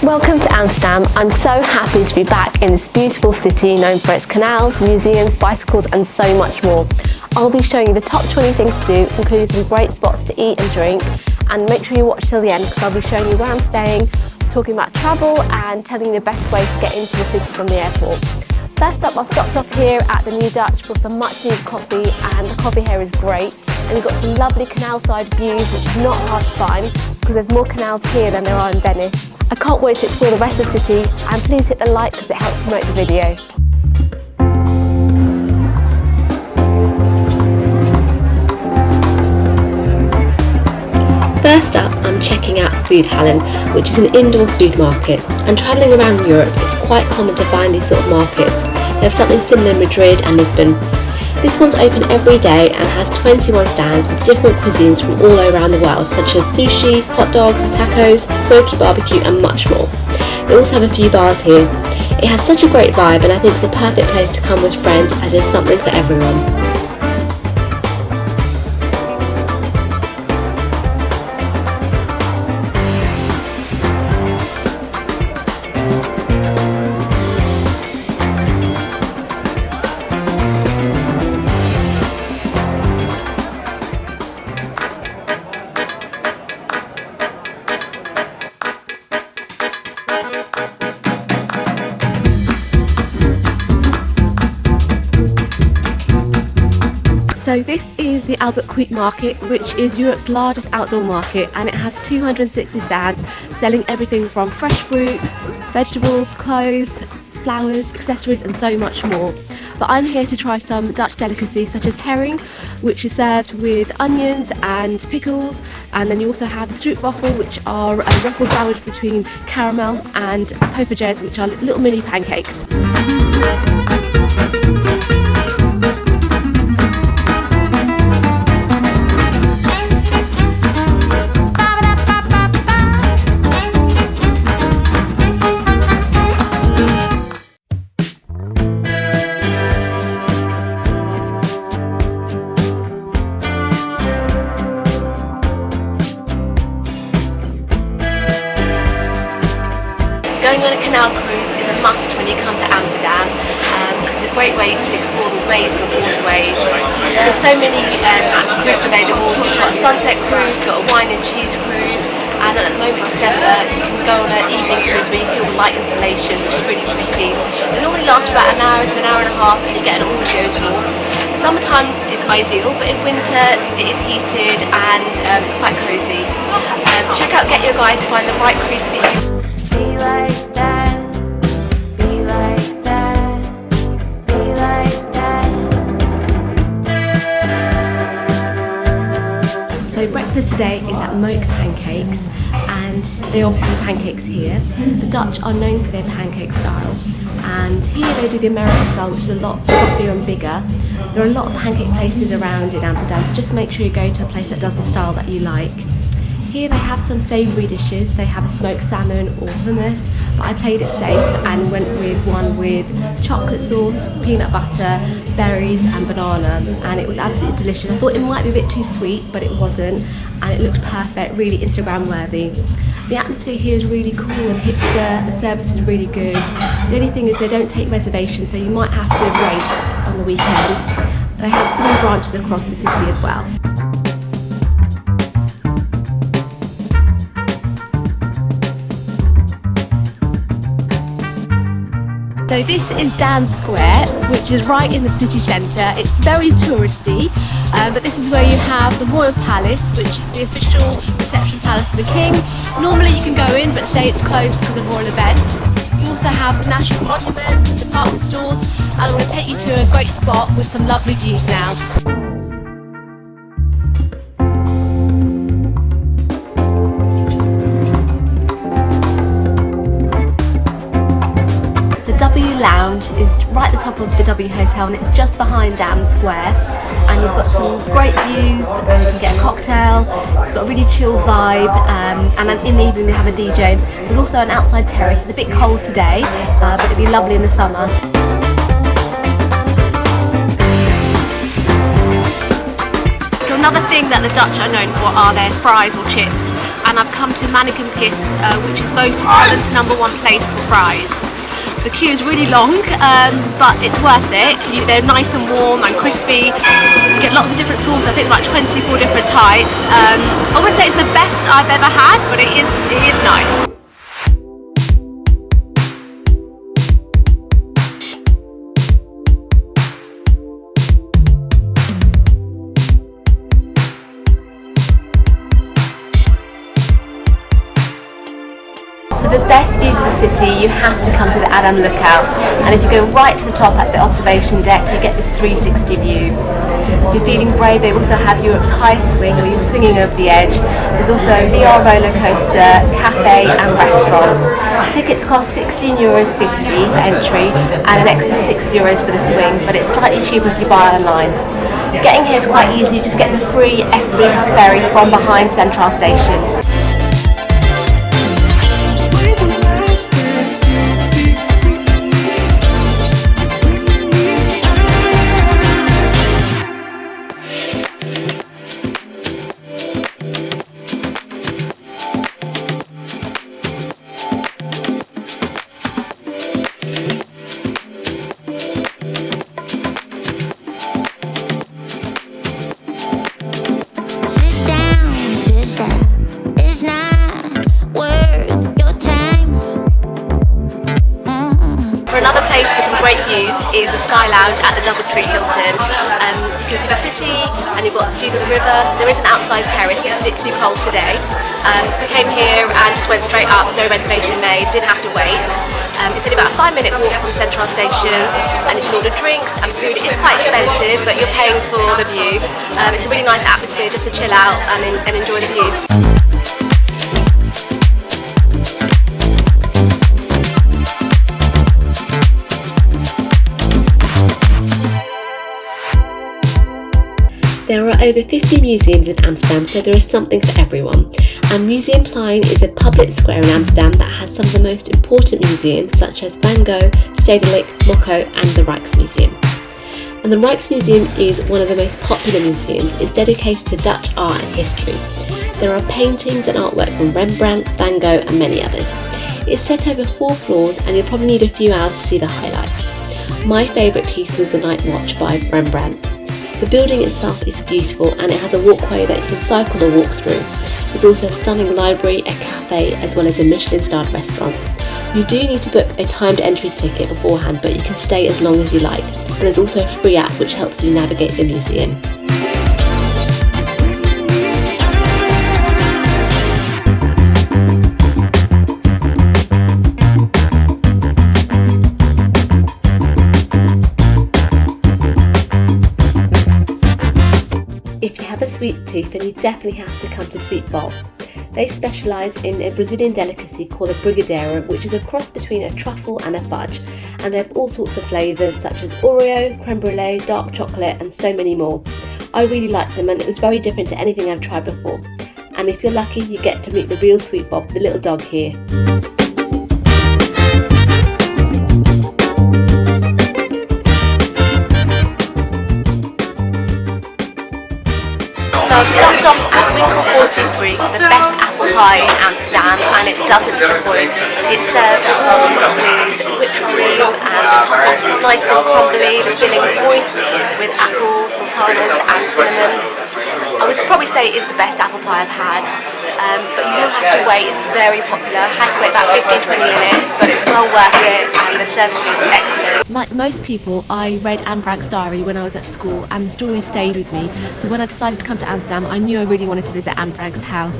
Welcome to Amsterdam. I'm so happy to be back in this beautiful city known for its canals, museums, bicycles and so much more. I'll be showing you the top 20 things to do, including some great spots to eat and drink, and make sure you watch till the end because I'll be showing you where I'm staying, talking about travel and telling you the best way to get into the city from the airport. First up, I've stopped off here at the New Dutch for some much needed coffee, and the coffee here is great. And you've got some lovely canal side views, which is not hard to find because there's more canals here than there are in Venice. I can't wait to explore the rest of the city, and please hit the like because it helps promote the video. First up, I'm checking out Foodhallen, which is an indoor food market. And travelling around Europe, it's quite common to find these sort of markets. They have something similar in Madrid and Lisbon. This one's open every day and has 21 stands with different cuisines from all around the world, such as sushi, hot dogs, tacos, smoky barbecue and much more. They also have a few bars here. It has such a great vibe, and I think it's a perfect place to come with friends as there's something for everyone. So this is the Cuyp Market, which is Europe's largest outdoor market, and it has 260 stands selling everything from fresh fruit, vegetables, clothes, flowers, accessories and so much more. But I'm here to try some Dutch delicacies such as herring, which is served with onions and pickles, and then you also have the stroopwafel, which are a waffle sandwich between caramel, and popages, which are little mini pancakes. Going on a canal cruise is a must when you come to Amsterdam because it's a great way to explore the ways of the waterways. There's so many cruises available. You've got a sunset cruise, you've got a wine and cheese cruise, and at the moment in December you can go on an evening cruise where you see all the light installations, which is really pretty. They normally last for about an hour to an hour and a half, and you get an audio tour. Summertime is ideal, but in winter it is heated and it's quite cosy. Check out Get Your Guide to find the right cruise for you. Be like that, be like that, be like that. So breakfast today is at Moak pancakes, and they obviously do pancakes here. The Dutch are known for their pancake style, and here they do the American style, which is a lot fluffier and bigger. There are a lot of pancake places around in Amsterdam, so just make sure you go to a place that does the style that you like. Here they have some savoury dishes. They have a smoked salmon or hummus, but I played it safe and went with one with chocolate sauce, peanut butter, berries and banana, and it was absolutely delicious. I thought it might be a bit too sweet, but it wasn't, and it looked perfect, really Instagram worthy. The atmosphere here is really cool and hipster, the service is really good. The only thing is they don't take reservations, so you might have to wait on the weekends. They have 3 branches across the city as well. So this is Dam Square, which is right in the city centre. It's very touristy, but this is where you have the Royal Palace, which is the official reception palace for the King. Normally you can go in, but say it's closed because of royal events. You also have national monuments, department stores, and I'm going to take you to a great spot with some lovely views now. Lounge is right at the top of the W Hotel, and it's just behind Dam Square, and you've got some great views and you can get a cocktail. It's got a really chill vibe, and in the evening they have a DJ. There's also an outside terrace. It's a bit cold today, but it'll be lovely in the summer. So another thing that the Dutch are known for are their fries or chips. and I've come to Mannekenpis, which is voted Holland's #1 place for fries. The queue is really long, but it's worth it. They're nice and warm and crispy. You get lots of different sauces, I think about 24 different types. I wouldn't say it's the best I've ever had, but it is nice. For the best views of the city, you have to come to the Adam Lookout, and if you go right to the top at the observation deck, you get this 360 view. If you're feeling brave, they also have Europe's highest swing where you're swinging over the edge. There's also a VR roller coaster, cafe and restaurant. Tickets cost €16.50 for entry and an extra €6 for the swing, but it's slightly cheaper if you buy online. Getting here is quite easy, you just get the free FB ferry from behind Central Station. Another place with some great views is the Skylounge at the Doubletree Hilton. You can see the city and you've got the views of the river. There is an outside terrace, it gets a bit too cold today. We came here and just went straight up, no reservation made, didn't have to wait. It's only about a 5-minute walk from Central Station, and you can order drinks and food. It is quite expensive, but you're paying for the view. It's a really nice atmosphere just to chill out and enjoy the views. There are over 50 museums in Amsterdam, so there is something for everyone. And Museumplein is a public square in Amsterdam that has some of the most important museums such as Van Gogh, Stedelijk, Moak and the Rijksmuseum. And the Rijksmuseum is one of the most popular museums. It's dedicated to Dutch art and history. There are paintings and artwork from Rembrandt, Van Gogh and many others. It's set over 4 floors and you'll probably need a few hours to see the highlights. My favourite piece was The Night Watch by Rembrandt. The building itself is beautiful and it has a walkway that you can cycle or walk through. There's also a stunning library, a cafe as well as a Michelin-starred restaurant. You do need to book a timed entry ticket beforehand, but you can stay as long as you like. And there's also a free app which helps you navigate the museum. If you have a sweet tooth, then you definitely have to come to Sweet Bob. They specialise in a Brazilian delicacy called a brigadeiro, which is a cross between a truffle and a fudge, and they have all sorts of flavours such as Oreo, creme brulee, dark chocolate and so many more. I really liked them and it was very different to anything I've tried before. And if you're lucky, you get to meet the real Sweet Bob, the little dog here. So I've stopped off at Winkel 423 for the best apple pie in Amsterdam and it doesn't disappoint. It's served warm with whipped cream and the top is nice and crumbly, the filling is moist with apples, sultanas and cinnamon. I would probably say it is the best apple pie I've had, but you will have to wait, it's very popular. I had to wait about 15-20 minutes, but it's well worth it and the service is excellent. Like most people, I read Anne Frank's diary when I was at school and the story stayed with me, so when I decided to come to Amsterdam, I knew I really wanted to visit Anne Frank's house.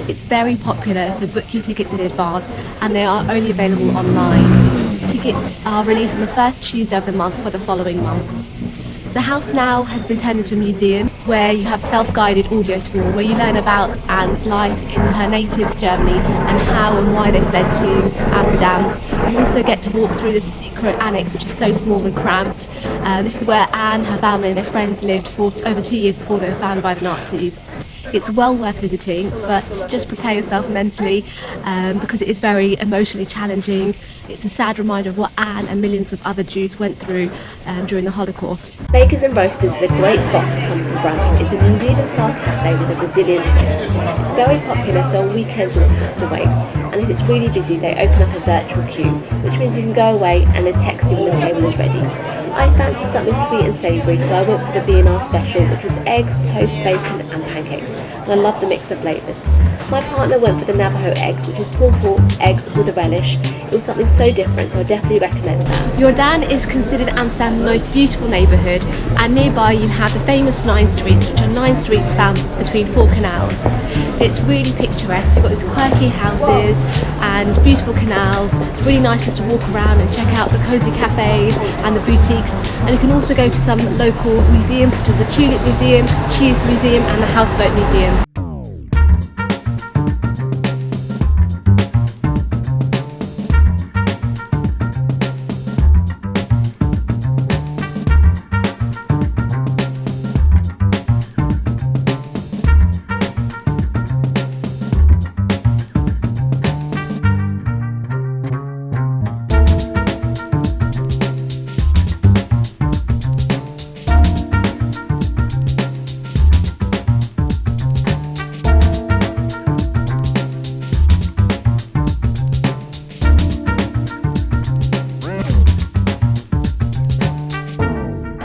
It's very popular, so book your tickets in advance and they are only available online. Tickets are released on the first Tuesday of the month for the following month. The house now has been turned into a museum where you have self-guided audio tour where you learn about Anne's life in her native Germany and how and why they fled to Amsterdam. You also get to walk through the secret annex, which is so small and cramped. This is where Anne, her family and their friends lived for over 2 years before they were found by the Nazis. It's well worth visiting, but just prepare yourself mentally because it is very emotionally challenging. It's a sad reminder of what Anne and millions of other Jews went through during the Holocaust. Bakers and Roasters is a great spot to come for brunch. It's a New Zealand-style cafe with a Brazilian twist. It's very popular, so on weekends you won't have to wait. And if it's really busy, they open up a virtual queue, which means you can go away and they text you when the table is ready. I fancied something sweet and savoury, so I went for the B&R special, which was eggs, toast, bacon and pancakes. And I love the mix of flavours. My partner went for the Navajo eggs, which is pulled pork, eggs with a relish. It was something so different, so I definitely recommend that. Jordaan is considered Amsterdam's most beautiful neighbourhood, and nearby you have the famous 9 streets, which are 9 streets found between 4 canals. It's really picturesque. You've got these quirky houses and beautiful canals. It's really nice just to walk around and check out the cosy cafes and the boutiques. And you can also go to some local museums such as the Tulip Museum, Cheese Museum and the Houseboat Museum.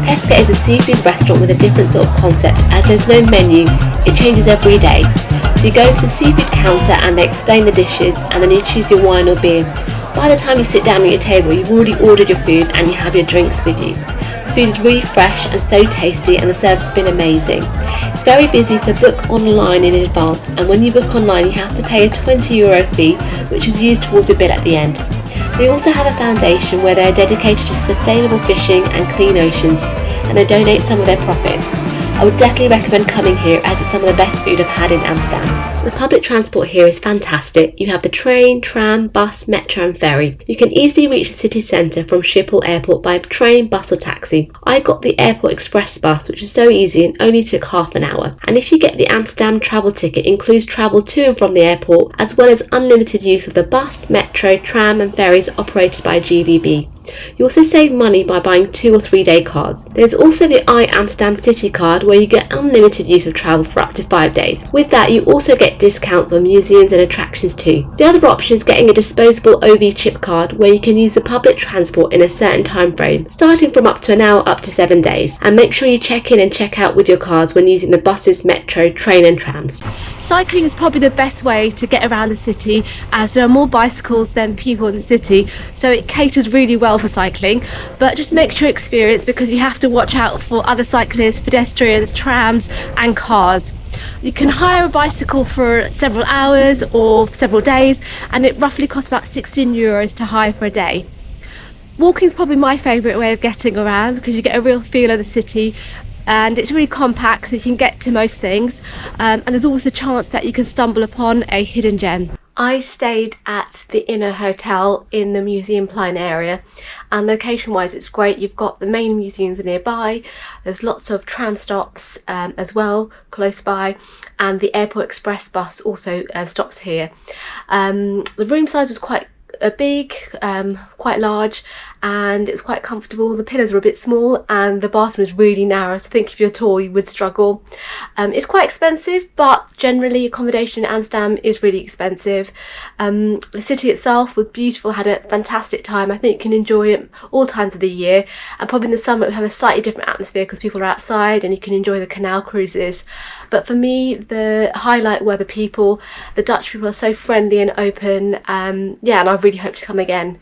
Pesca is a seafood restaurant with a different sort of concept, as there's no menu, it changes every day. So you go to the seafood counter and they explain the dishes and then you choose your wine or beer. By the time you sit down at your table, you've already ordered your food and you have your drinks with you. The food is really fresh and so tasty and the service has been amazing. It's very busy, so book online in advance, and when you book online you have to pay a €20 fee, which is used towards your bill at the end. They also have a foundation where they are dedicated to sustainable fishing and clean oceans, and they donate some of their profits. I would definitely recommend coming here as it's some of the best food I've had in Amsterdam. The public transport here is fantastic. You have the train, tram, bus, metro and ferry. You can easily reach the city centre from Schiphol Airport by train, bus or taxi. I got the Airport Express bus, which is so easy and only took half an hour. And if you get the Amsterdam travel ticket, it includes travel to and from the airport, as well as unlimited use of the bus, metro, tram and ferries operated by GVB. You also save money by buying 2 or 3 day cards. There's also the Amsterdam City card where you get unlimited use of travel for up to 5 days. With that you also get discounts on museums and attractions too. The other option is getting a disposable OV chip card where you can use the public transport in a certain time frame, starting from up to an hour up to 7 days. And make sure you check in and check out with your cards when using the buses, metro, train and trams. Cycling is probably the best way to get around the city, as there are more bicycles than people in the city, so it caters really well for cycling. But just make sure you're experienced, because you have to watch out for other cyclists, pedestrians, trams and cars. You can hire a bicycle for several hours or several days, and it roughly costs about €16 to hire for a day. Walking is probably my favourite way of getting around, because you get a real feel of the city. And it's really compact, so you can get to most things, and there's always a chance that you can stumble upon a hidden gem. I stayed at the Inner Hotel in the Museumplein area, and location wise it's great. You've got the main museums nearby, there's lots of tram stops as well close by, and the Airport Express bus also stops here. The room size was quite big, quite large, and it was quite comfortable. The pillows were a bit small and the bathroom is really narrow, so I think if you're tall you would struggle. It's quite expensive, but generally accommodation in Amsterdam is really expensive. The city itself was beautiful, had a fantastic time. I think you can enjoy it all times of the year, and probably in the summer it will have a slightly different atmosphere because people are outside and you can enjoy the canal cruises. But for me the highlight were the people. The Dutch people are so friendly and open, yeah, and I really hope to come again.